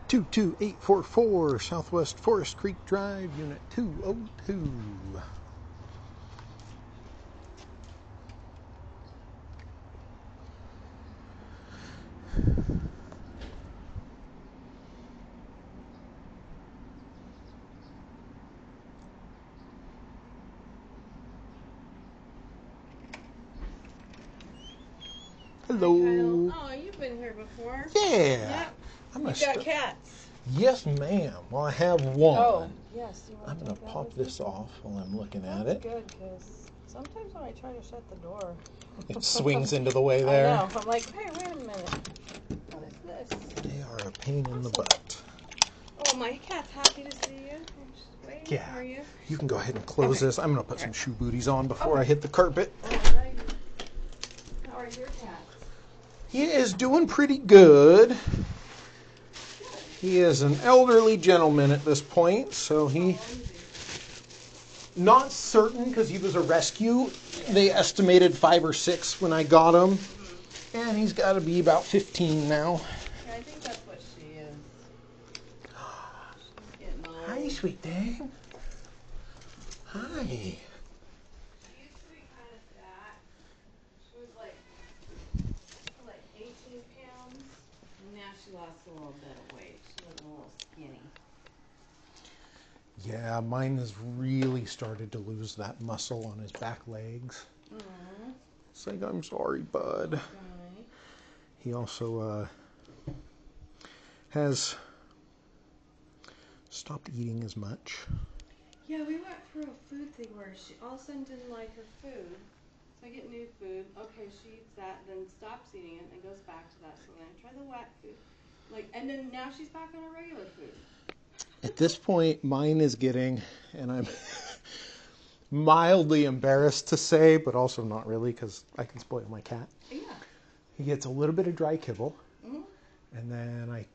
22844 Southwest Forest Creek Drive, Unit 202. Hello. Oh, you've been here before. Yeah. Yep. You've got cats. Yes, ma'am. Well, I have one. Oh, yes. I'm going to pop this off while I'm looking at it. That's good, because sometimes when I try to shut the door, it swings into the way there. I know. I'm like, hey, wait a minute. What is this? They are a pain in the butt. Oh, my cat's happy to see you. I'm just waiting for you. You can go ahead and close this. I'm going to put some shoe booties on before I hit the carpet. Alright. How are your cats? He is doing pretty good. He is an elderly gentleman at this point, so he... Not certain, because he was a rescue. They estimated 5 or 6 when I got him. And he's got to be about 15 now. Yeah, I think that's what she is. She's getting old. Hi, sweet thing. Hi. She used to be kind of fat. She was like 18 pounds. And now she lost a little bit of weight. She was a little skinny. Yeah, mine has really started to lose that muscle on his back legs. Aww. It's like, I'm sorry, bud. Okay. He also has stopped eating as much. Yeah, we went for a food thing where she all of a sudden didn't like her food. So I get new food. Okay, she eats that, then stops eating it, and then goes back to that. So then I try the wet food. And then now she's back on her regular food. At this point, mine is getting, and I'm mildly embarrassed to say, but also not really, because I can spoil my cat. Yeah. He gets a little bit of dry kibble, Mm-hmm. and then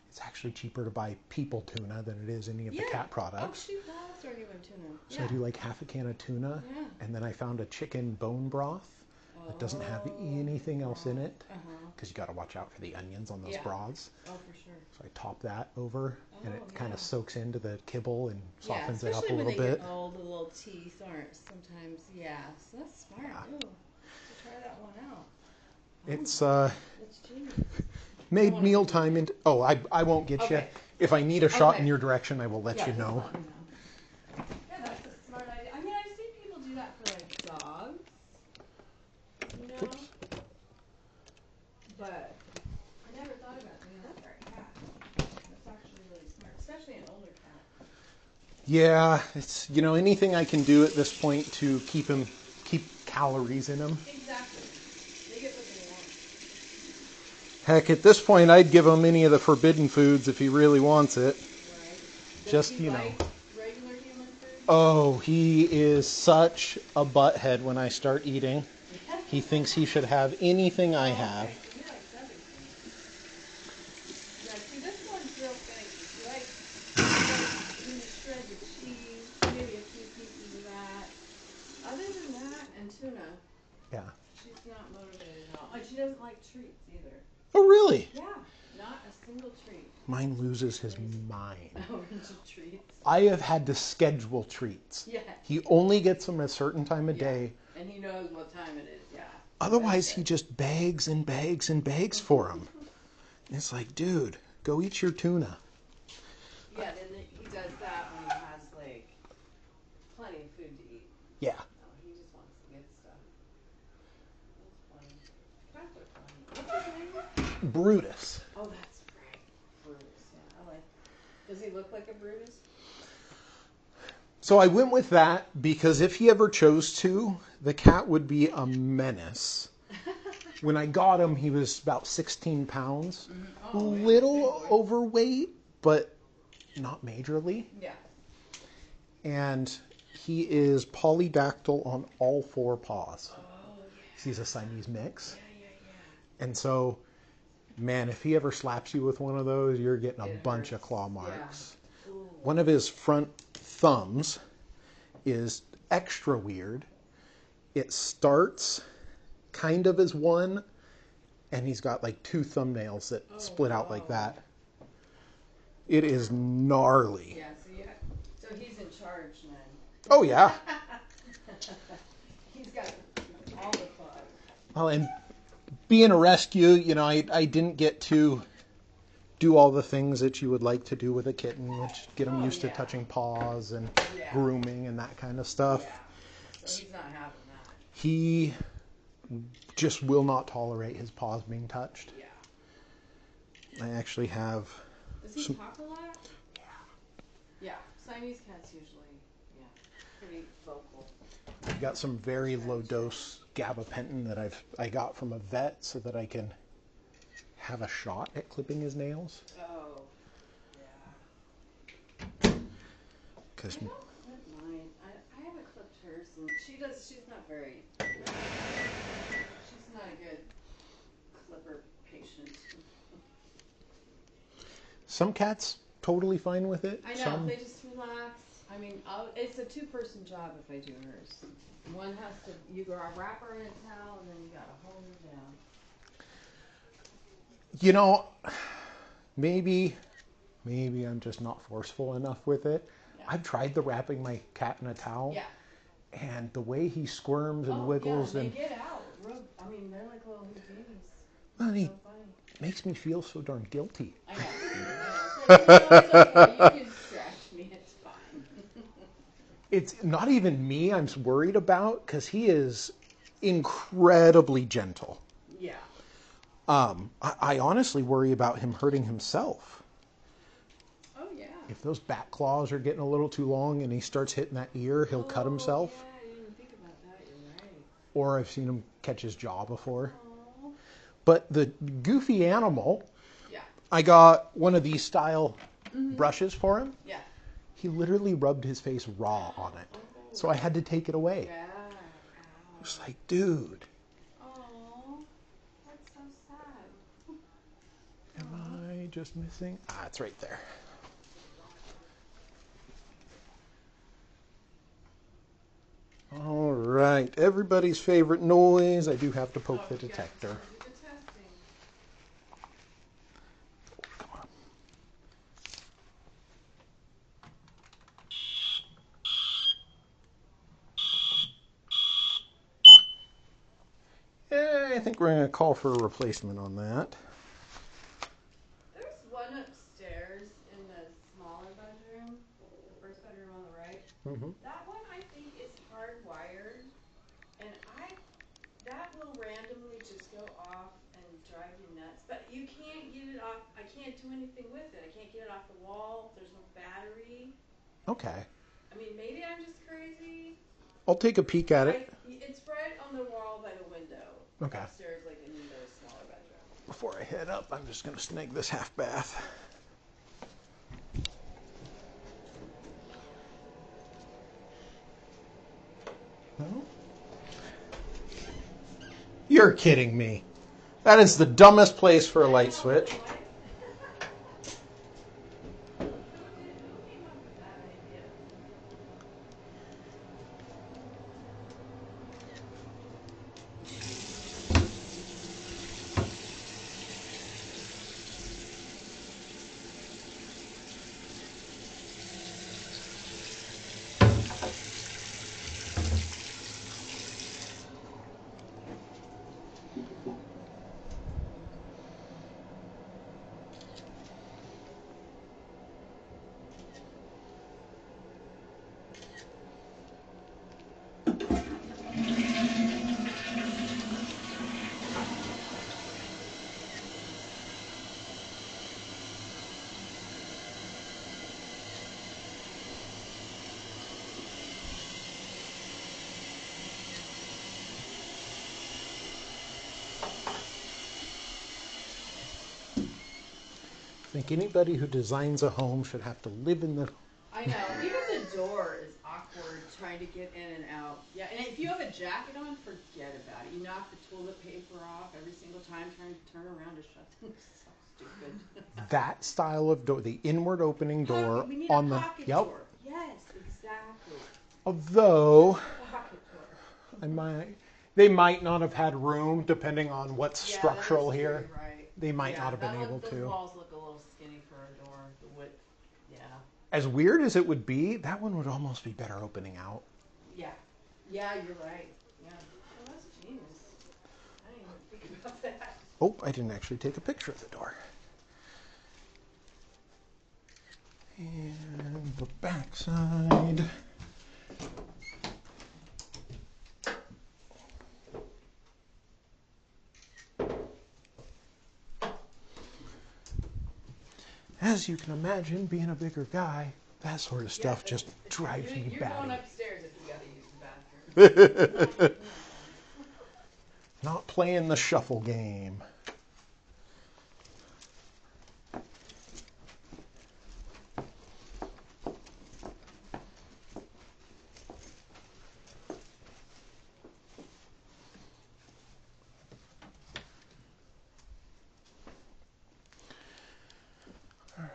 it's actually cheaper to buy people tuna than it is any of the cat products. Oh, she loves regular tuna. So I do like half a can of tuna, and then I found a chicken bone broth that doesn't have anything else in it, because you got to watch out for the onions on those broths. Oh, for sure. So I top that over, and it kind of soaks into the kibble and softens it up a especially little when they bit. get old, the little teeth aren't sometimes, so that's smart. Yeah. Ooh, to try that one out. It's genius. made mealtime into... Oh, I won't get you. If I need a shot in your direction, I will let you know. Yeah, that's a smart idea. I mean, I see people do that for, like, dogs, you know? Oops. But I never thought about doing that for a cat. That's actually really smart, especially an older cat. Yeah, it's, anything I can do at this point to keep calories in him. Exactly. They get what they want. Heck, at this point, I'd give him any of the forbidden foods if he really wants it. Right. Just, like regular human food? Oh, he is such a butthead when I start eating. He thinks he should have anything I have. Okay. He likes everything. Yeah, see, this one's real finicky. She likes shredded cheese, maybe a few pieces of that. Other than that, and tuna. Yeah. She's not motivated at all. And she doesn't like treats either. Oh, really? Yeah, not a single treat. Mine loses his mind. Oh, into treats. I have had to schedule treats. Yeah. He only gets them a certain time of day. And he knows what time it is, Otherwise, he just begs and begs and begs for them. It's like, dude, go eat your tuna. Yeah, then he does that when he has, like, plenty of food to eat. Yeah. No, he just wants the good stuff. That's funny. Cats are funny. What's his name? Brutus. Oh, that's right. Brutus, yeah. I like. Does he look like a Brutus? So I went with that because if he ever chose to, the cat would be a menace. When I got him, he was about 16 pounds. Mm-hmm. A little overweight, but not majorly. Yeah. And he is polydactyl on all 4 paws. Oh, yeah. He's a Siamese mix. Yeah. And so, man, if he ever slaps you with one of those, you're getting a bunch of claw marks. Yeah. One of his front thumbs is extra weird. It starts kind of as one, and he's got like 2 thumbnails that split out like that. It is gnarly. Yeah, so he's in charge then. Oh, yeah. He's got all the fun. Well, and being a rescue, you know, I didn't get to do all the things that you would like to do with a kitten, which get them used to touching paws and grooming and that kind of stuff. Yeah. So he's not having that. He just will not tolerate his paws being touched. Yeah. I actually have... Does he talk a lot? Yeah. Yeah. Siamese cats usually, pretty vocal. I've got some very low dose gabapentin that I got from a vet so that I can have a shot at clipping his nails. Oh, yeah. Cause I don't clip mine. I haven't clipped hers, and she's not very. She's not a good clipper patient. Some cats totally fine with it. I know, they just relax. I mean, it's a two-person job if I do hers. One has to, you wrap her in a towel, and then you got to hold her down. You know, maybe I'm just not forceful enough with it. Yeah. I've tried the wrapping my cat in a towel. Yeah. And the way he squirms and wiggles, and they get out. I mean, they're like little Houdinis. Well, he makes me feel so darn guilty. I know. It's okay. You can scratch me. It's fine. It's not even me I'm worried about, because he is incredibly gentle. Yeah. I honestly worry about him hurting himself. Oh, yeah. If those back claws are getting a little too long and he starts hitting that ear, he'll cut himself. Yeah, I didn't even think about that. You're right. Or I've seen him catch his jaw before. Aww. But the goofy animal, I got one of these style brushes for him. Yeah. He literally rubbed his face raw on it. So I had to take it away. Yeah. I was like, dude. Am I just missing? Ah, it's right there. All right. Everybody's favorite noise. I do have to poke the detector. Come on. Yeah, I think we're going to call for a replacement on that. One upstairs in the smaller bedroom, the first bedroom on the right. That one I think is hardwired, and that will randomly just go off and drive you nuts. But you can't get it off. I can't do anything with it. I can't get it off the wall. There's no battery. Okay. I mean, maybe I'm just crazy. I'll take a peek at it. It's right on the wall by the window. Okay. Upstairs, like in the smaller bedroom. Before I head up, I'm just going to snag this half bath. No? You're kidding me. That is the dumbest place for a light switch. I think anybody who designs a home should have to live in the... I know. Even the door is awkward trying to get in and out. Yeah, and if you have a jacket on, forget about it. You knock the toilet paper off every single time trying to turn around to shut them. So stupid. That style of door, the inward opening door we need on a the... pocket door. Yes, exactly. Although... Pocket door. They might not have had room, depending on what's structural here. Right. They might not have been able to. Those walls look a little skinny for a door, the width. Yeah. As weird as it would be, that one would almost be better opening out. Yeah. Yeah, you're right. Yeah. Well, that's genius. I didn't even think about that. Oh, I didn't actually take a picture of the door. And the back side. As you can imagine, being a bigger guy, that sort of stuff just drives me You're batty. going upstairs if you got to use the bathroom. Not playing the shuffle game. All right.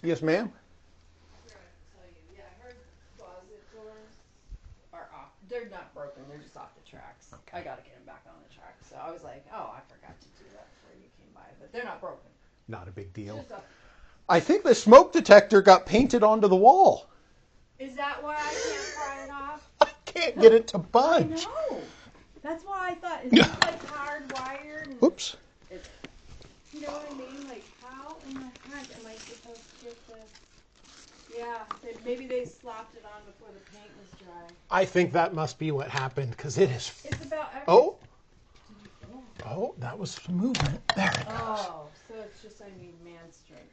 Yes, ma'am. Yeah, I heard closet doors are off. They're not broken. They're just off the tracks. Okay. I got to get them back on the track. So I was like, oh, I forgot to do that before you came by. But they're not broken. Not a big deal. Just off. I think the smoke detector got painted onto the wall. Is that why I can't pry it off? I can't get it to I budge. know. That's why I thought, is this like hardwired? And Oops. it's, you know what I mean? Like, how in the heck am I supposed to get this? Yeah, maybe they slapped it on before the paint was dry. I think that must be what happened because it is. It's about every. Oh. Oh, that was some movement. There it goes. Oh, so it's just I need man strength.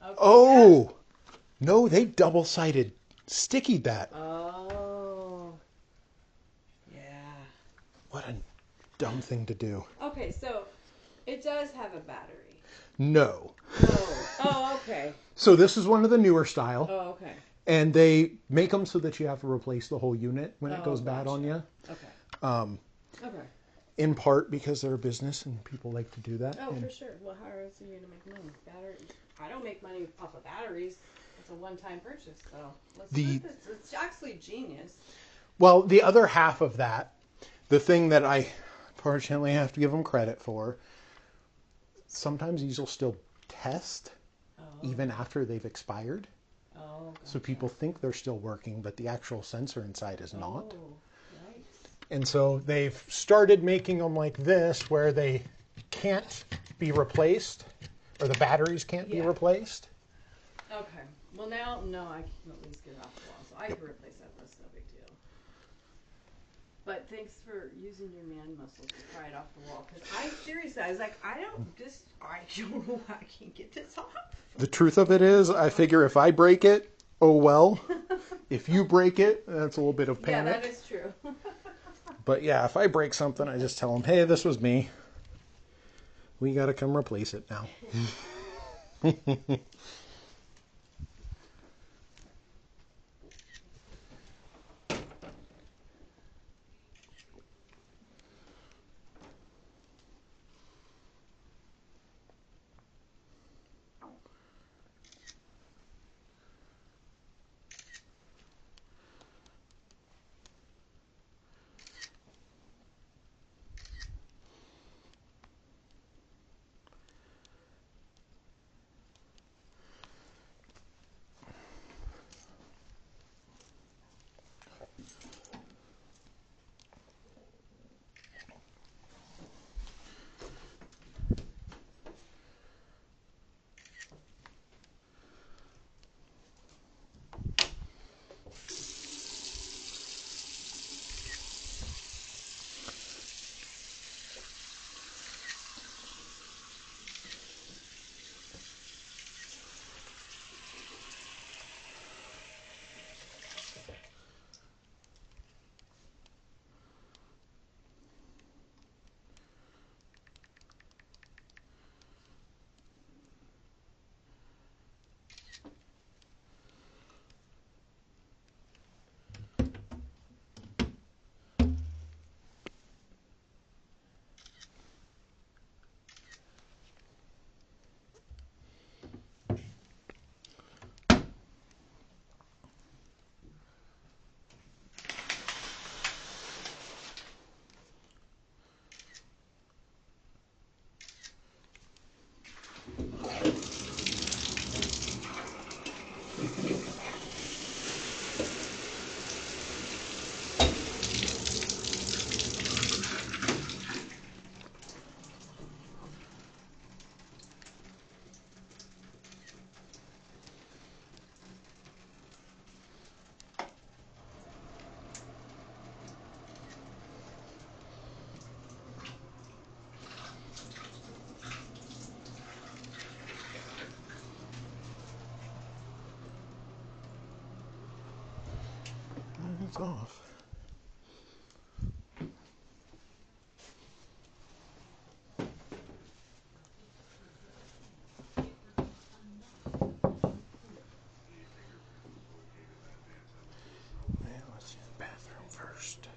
Okay. Oh. No, they double-sided stickied that. Oh. Yeah. What a dumb thing to do. Okay, so it does have a battery. No. Oh. Oh, okay. So this is one of the newer style. Oh, okay. And they make them so that you have to replace the whole unit when it Oh, goes bad gotcha. on you. Okay. Okay. In part because they're a business and people like to do that. Oh, and for sure. Well, how else are you going to make money? Batteries. I don't make money off of batteries. It's a one-time purchase, so let's do this. It's actually genius. Well, the other half of that, the thing that I fortunately have to give them credit for, sometimes these will still test even after they've expired. Oh, gotcha. So people think they're still working, but the actual sensor inside is not. Oh, right. And so they've started making them like this where they can't be replaced, or the batteries can't be replaced. Okay. Well, now, no, I can at least get it off the wall. So I can replace that. That's no big deal. But thanks for using your man muscles to pry it off the wall. Because I was like, I don't know how I can get this off. The truth of it is, I figure if I break it, oh well. If you break it, that's a little bit of panic. Yeah, that is true. But yeah, if I break something, I just tell them, hey, this was me. We got to come replace it now. off. Well, let's see the bathroom first.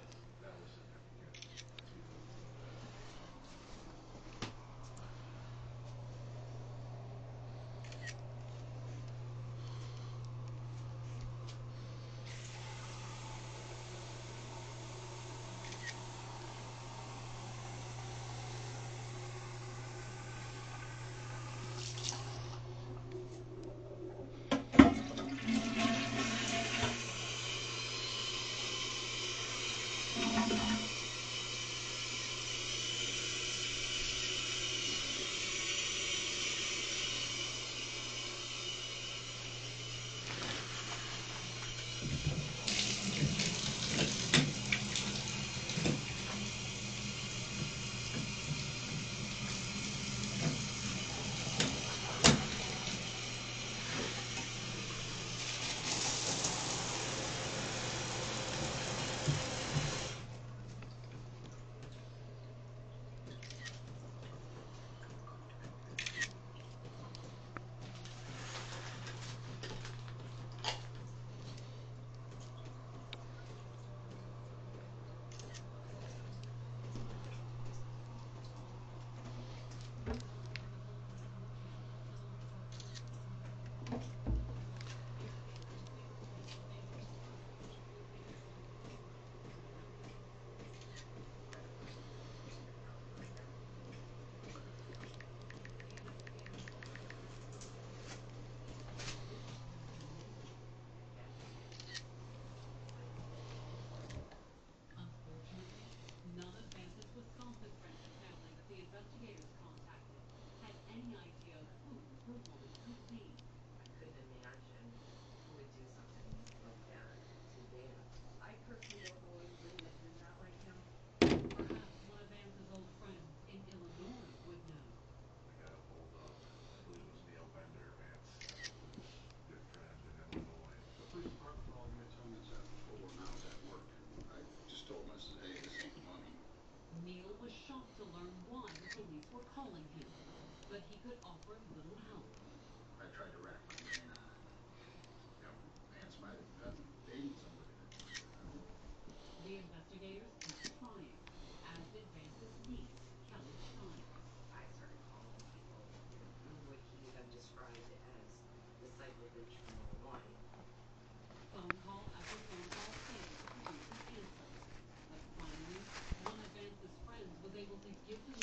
I couldn't imagine who would do something like that to Vance. I personally don't know anybody that did that like him. Perhaps one of Vance's old friends in Illinois would know. I got a hold of, I believe it was Neil Bender, Vance's good friend in Illinois. The police department called me to tell me this happened 4 hours at work. I just told them, I said, hey, this ain't money. Neil was shocked to learn why the police were calling him, but he could offer little help. I tried to rack my brain on it. You know, Vance might have dated somebody that did that. The investigators kept trying, as did Vance's niece, Kelly Stein. I started calling people who would he have described as the psycho bitch from Illinois. Phone call after phone call failed to produce an answer. But finally, one of Vance's friends was able to give the